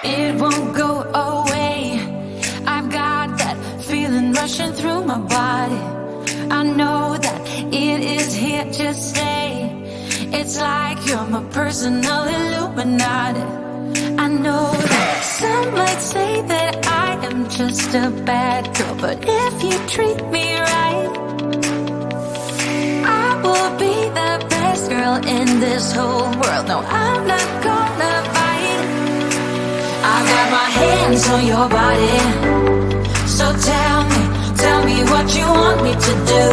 It won't go away. I've got that feeling rushing through my body. I know that it is here to stay. It's like you're my personal Illuminati. I know that some might say that I am just a bad girl, but if you treat me right, I will be the best girl in this whole world. No, I'm not gonna fight. I got my hands on your body. So tell me what you want me to do.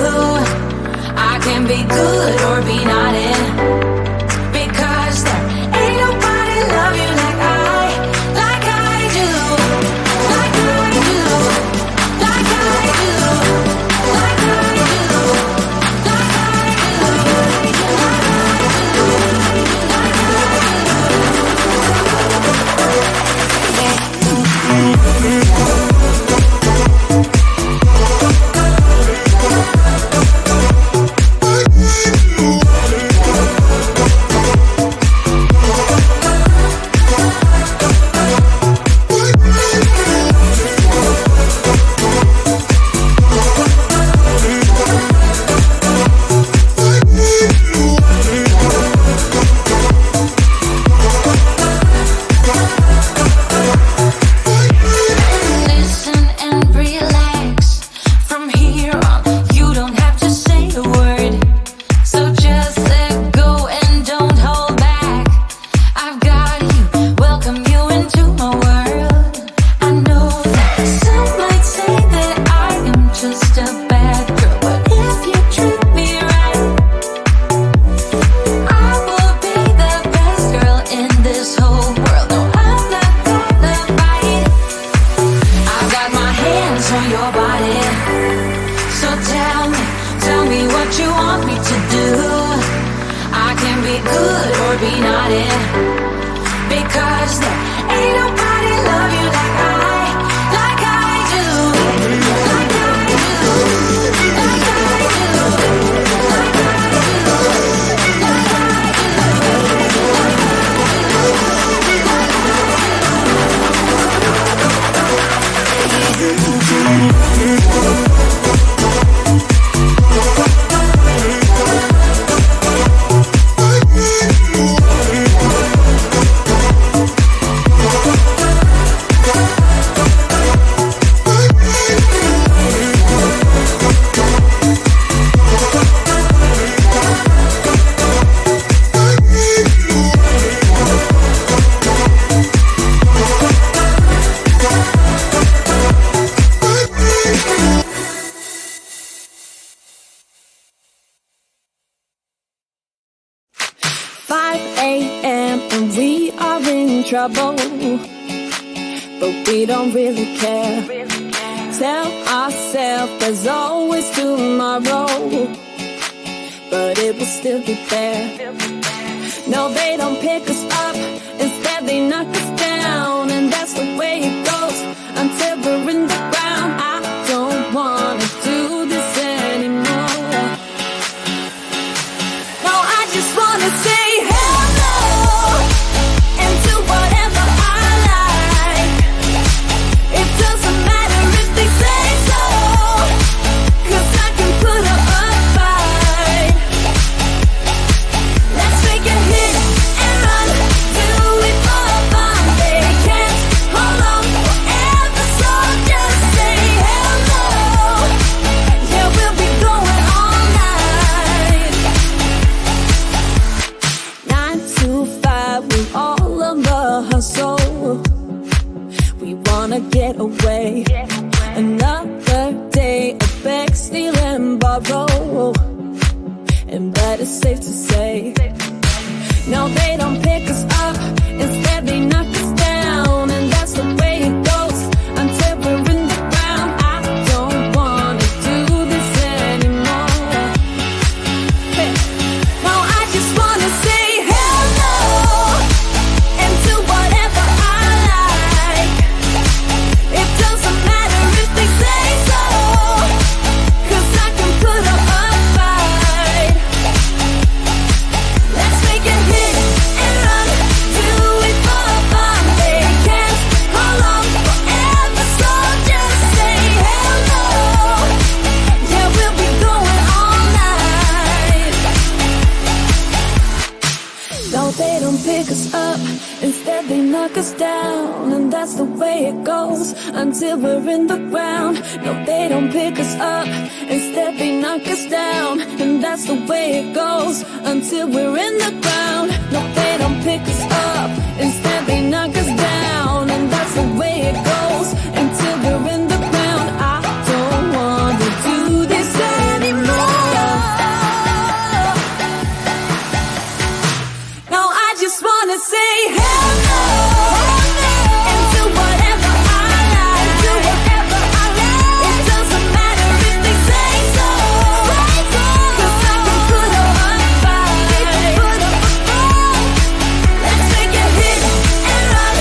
I can be good or be naughty, because there ain't nobody love you like I do, like I do, like I do, like I do, like I trouble, but we don't really care. Tell ourselves there's always tomorrow, but it will still be there. No, they don't pick us up, instead they knock us down, and that's the way it goes until we're in the ground. I don't wanna do this anymore. No, I just wanna say hello and do whatever I like. It doesn't matter if they say so, 'cause I can put up a fight. Let's make a hit and run, do it for fun. They can't hold on forever, so just say hello. Yeah, we'll be going all night. 9 to 5, we all on the hustle. We wanna get away. Another day of beg, steal and borrow, and that is safe to say. No, they don't pick us up, instead they knock us down, and that's the way it goes until we're in the ground. I don't wanna do this anymore. Hey. No, I just wanna say hello and do whatever I like. It doesn't matter if they say so, 'cause I can put up a fight. Let's make a hit and run, do it for fun. knock us down, and that's the way it goes until we're in the ground. No, they don't pick us up, instead they knock us down, and that's the way it goes until we're in the ground. No, they don't pick us up, instead they knock us down, and that's the way it goes until we're in the ground. I don't want to do this anymore. No, I just wanna say hell no, and do whatever I like, do whatever I like. It doesn't matter if they say so, 'cause I can put up a fight. Let's make it hit and run.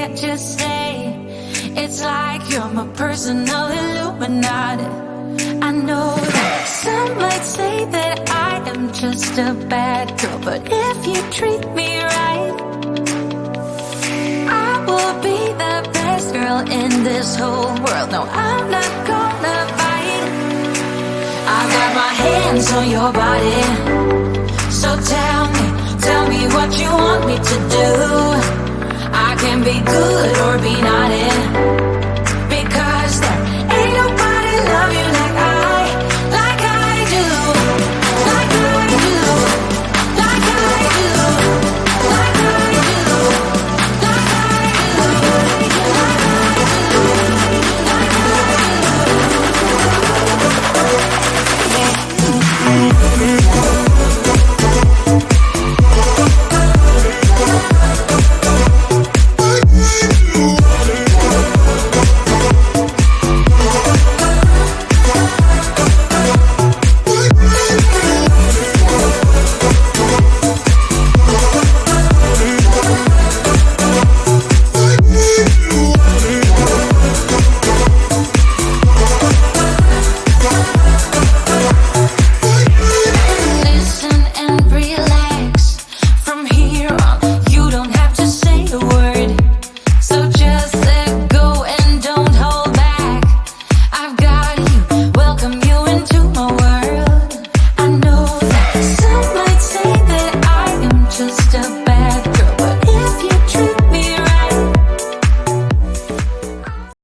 can't just stay. It's like you're my personal Illuminati. I know that some might say that I am just a bad girl, but if you treat me right, I will be the best girl in this whole world. No, I'm not gonna fight. I got my hands on your body, so tell me what you want me to do. I can be good